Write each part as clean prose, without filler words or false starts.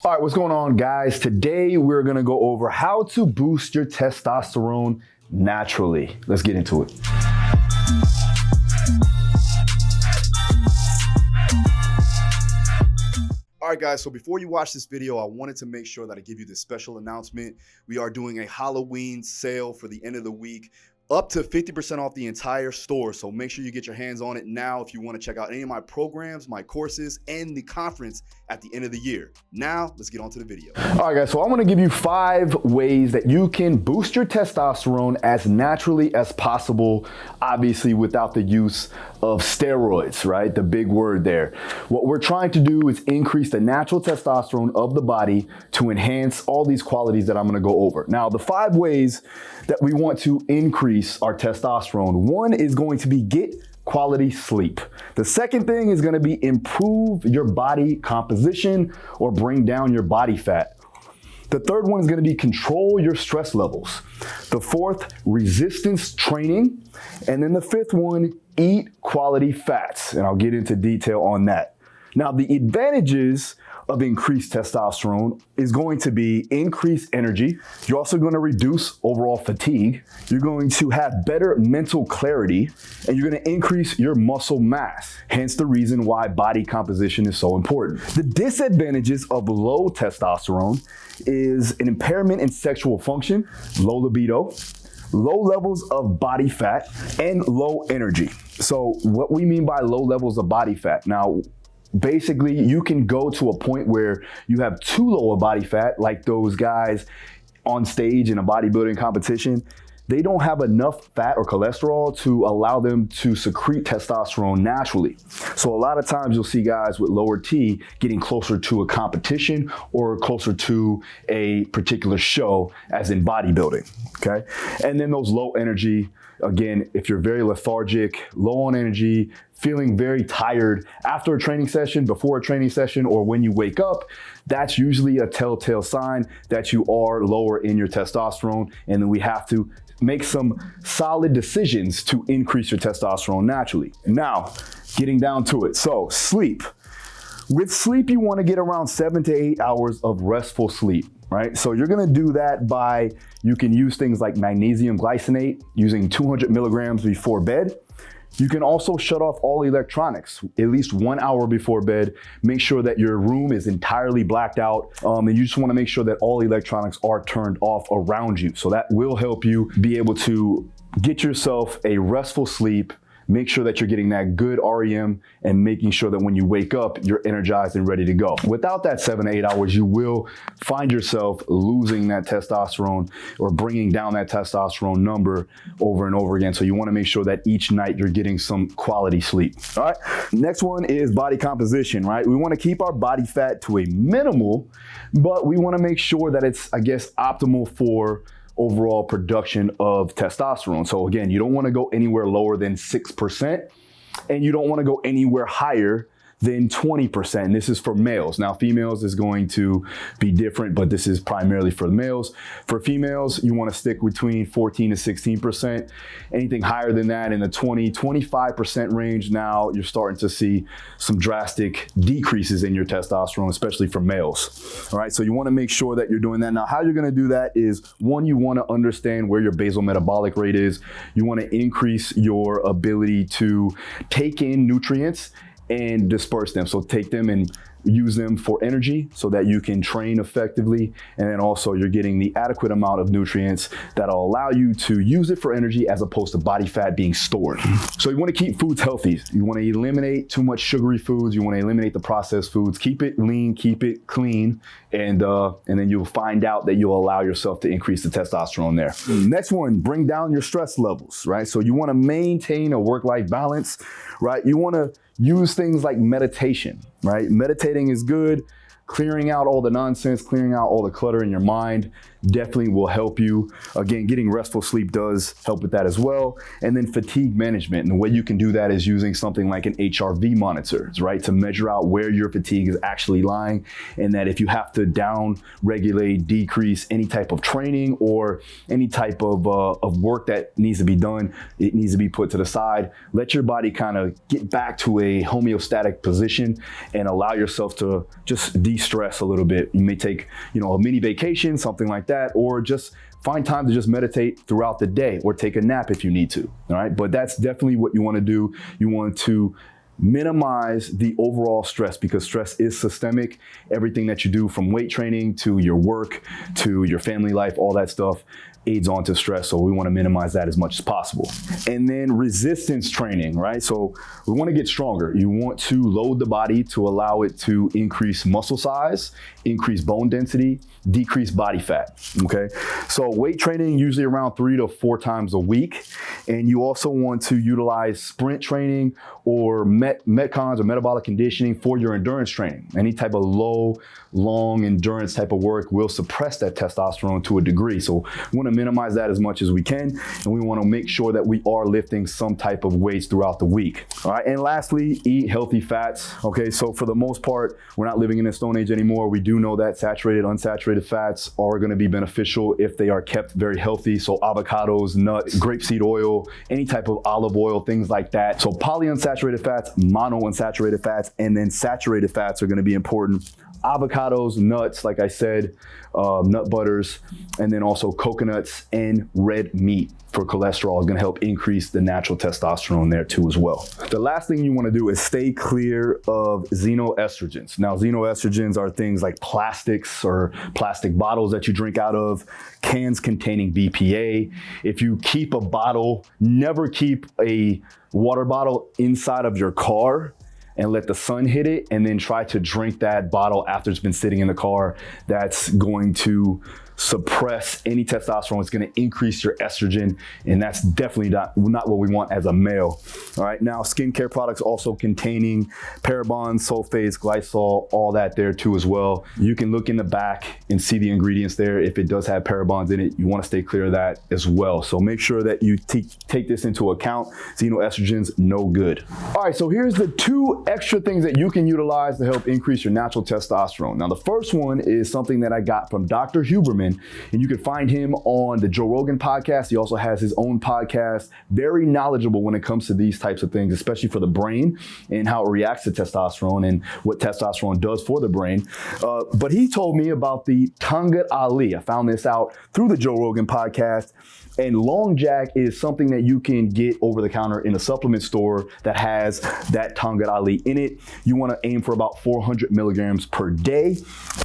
All right, what's going on, guys? Today we're gonna go over how to boost your testosterone naturally. Let's get into it. All right, guys, so before you watch this video, I wanted to make sure that I give you this special announcement. We are doing a Halloween sale for the end of the week, up to 50% off the entire store. So make sure you get your hands on it now if you want to check out any of my programs, my courses, and the conference at the end of the year. Now, let's get on to the video. All right, guys, so I'm gonna give you 5 ways that you can boost your testosterone as naturally as possible, obviously without the use of steroids, right? The big word there. What we're trying to do is increase the natural testosterone of the body to enhance all these qualities that I'm gonna go over. Now, the 5 ways that we want to increase our testosterone. One is going to be get quality sleep. The second thing is gonna be improve your body composition or bring down your body fat. The third one is gonna be control your stress levels. The fourth, resistance training. And then the fifth one, eat quality fats. And I'll get into detail on that. Now, the advantages of increased testosterone is going to be increased energy. You're also going to reduce overall fatigue. You're going to have better mental clarity, and you're going to increase your muscle mass. Hence the reason why body composition is so important. The disadvantages of low testosterone is an impairment in sexual function, low libido, low levels of body fat, and low energy. So what we mean by low levels of body fat. Now, basically, you can go to a point where you have too low a body fat, like those guys on stage in a bodybuilding competition. They don't have enough fat or cholesterol to allow them to secrete testosterone naturally. So a lot of times you'll see guys with lower T getting closer to a competition or closer to a particular show, as in bodybuilding, okay? And then those low energy, again, if you're very lethargic, low on energy, feeling very tired after a training session, before a training session, or when you wake up, that's usually a telltale sign that you are lower in your testosterone, and then we have to make some solid decisions to increase your testosterone naturally. Now, getting down to it. So, sleep. With sleep, you want to get around 7 to 8 hours of restful sleep, right? So you're going to do that by, you can use things like magnesium glycinate, using 200 milligrams before bed. You can also shut off all electronics at least 1 hour before bed. Make sure that your room is entirely blacked out. And you just want to make sure that all electronics are turned off around you. So that will help you be able to get yourself a restful sleep. Make sure that you're getting that good REM and making sure that when you wake up, you're energized and ready to go. Without that 7 to 8 hours, you will find yourself losing that testosterone or bringing down that testosterone number over and over again. So you want to make sure that each night you're getting some quality sleep. All right. Next one is body composition, right? We want to keep our body fat to a minimal, but we want to make sure that it's, I guess, optimal for overall production of testosterone. So again, you don't want to go anywhere lower than 6%, and you don't want to go anywhere higher than 20%. And this is for males. Now, females is going to be different, but this is primarily for males. For females, you want to stick between 14 to 16%. Anything higher than that, in the 25% range, now you're starting to see some drastic decreases in your testosterone, especially for males. All right, so you want to make sure that you're doing that. Now, how you're going to do that is, one, you want to understand where your basal metabolic rate is. You want to increase your ability to take in nutrients and disperse them. So take them and use them for energy so that you can train effectively. And then also you're getting the adequate amount of nutrients that'll allow you to use it for energy as opposed to body fat being stored. So you want to keep foods healthy. You want to eliminate too much sugary foods. You want to eliminate the processed foods. Keep it lean, keep it clean. And then you'll find out that you'll allow yourself to increase the testosterone there. Next one, bring down your stress levels, right? So you want to maintain a work-life balance, right? You want to use things like meditation, right? Meditating is good. Clearing out all the nonsense, clearing out all the clutter in your mind definitely will help you. Again, getting restful sleep does help with that as well. And then fatigue management. And the way you can do that is using something like an HRV monitor, right? To measure out where your fatigue is actually lying. And that if you have to down regulate, decrease any type of training or any type of work that needs to be done, it needs to be put to the side. Let your body kind of get back to a homeostatic position and allow yourself to just de-stress a little bit. You may take, a mini vacation, something like that, or just find time to just meditate throughout the day or take a nap if you need to, all right? But that's definitely what you want to do. You want to minimize the overall stress, because stress is systemic. Everything that you do, from weight training to your work to your family life, all that stuff aids on to stress. So we want to minimize that as much as possible. And then resistance training, right? So we want to get stronger. You want to load the body to allow it to increase muscle size, increase bone density, decrease body fat, okay? So weight training usually around 3 to 4 times a week. And you also want to utilize sprint training or metcons or metabolic conditioning for your endurance training. Any type of long endurance type of work will suppress that testosterone to a degree. So we want to minimize that as much as we can, and we want to make sure that we are lifting some type of weights throughout the week. All right, and lastly, eat healthy fats. Okay, so for the most part, we're not living in a stone age anymore. We do know that saturated, unsaturated fats are going to be beneficial if they are kept very healthy. So avocados, nuts, grapeseed oil, any type of olive oil, things like that. So polyunsaturated fats, monounsaturated fats, and then saturated fats are going to be important. Avocados, nuts, like I said, nut butters, and then also coconuts and red meat for cholesterol is going to help increase the natural testosterone there too as well. The last thing you want to do is stay clear of xenoestrogens. Now, xenoestrogens are things like plastics or plastic bottles that you drink out of, cans containing BPA. If you keep a bottle, never keep a water bottle inside of your car and let the sun hit it and then try to drink that bottle after it's been sitting in the car. That's going to suppress any testosterone. It's going to increase your estrogen, and that's definitely not what we want as a male. All right, now skincare products also containing parabens, sulfates, glycol, all that there too as well. You can look in the back and see the ingredients there. If it does have parabens in it, you want to stay clear of that as well. So make sure that you take this into account. Xenoestrogens, no good. All right, so here's the 2 extra things that you can utilize to help increase your natural testosterone. Now, the first one is something that I got from Dr. Huberman, and you can find him on the Joe Rogan podcast. He also has his own podcast, very knowledgeable when it comes to these types of things, especially for the brain and how it reacts to testosterone and what testosterone does for the brain. But he told me about the Tangat Ali. I found this out through the Joe Rogan podcast. And Long Jack is something that you can get over the counter in a supplement store that has that Tangat Ali in it. You want to aim for about 400 milligrams per day.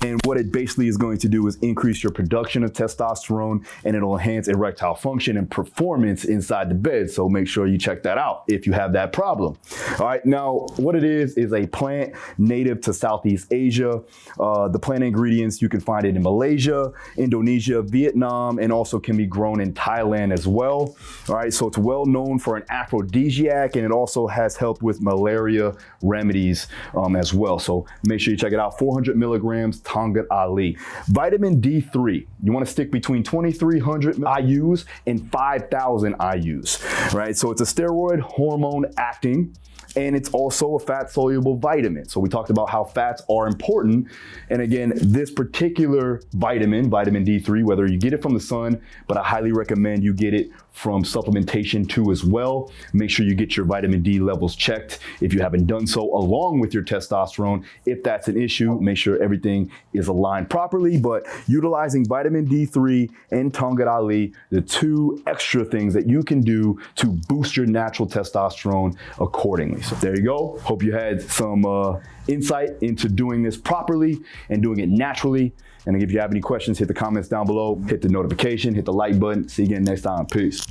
And what it basically is going to do is increase your production of testosterone, and it'll enhance erectile function and performance inside the bed. So make sure you check that out if you have that problem. All right, now what it is a plant native to Southeast Asia. The plant ingredients, you can find it in Malaysia, Indonesia, Vietnam, and also can be grown in Thailand as well. All right, so it's well known for an aphrodisiac, and it also has helped with malaria remedies as well. So make sure you check it out. 400 milligrams Tangat Ali. Vitamin D3, you want to stick between 2,300 IUs and 5,000 IUs, right? So it's a steroid hormone acting, and it's also a fat-soluble vitamin. So we talked about how fats are important. And again, this particular vitamin D3, whether you get it from the sun, but I highly recommend you get it from supplementation too as well. Make sure you get your vitamin D levels checked if you haven't done so, along with your testosterone. If that's an issue, make sure everything is aligned properly. But utilizing vitamin D3 and Tangat Ali, the 2 extra things that you can do to boost your natural testosterone accordingly. So there you go. Hope you had some insight into doing this properly and doing it naturally. And if you have any questions, hit the comments down below, hit the notification, hit the like button. See you again next time. Peace.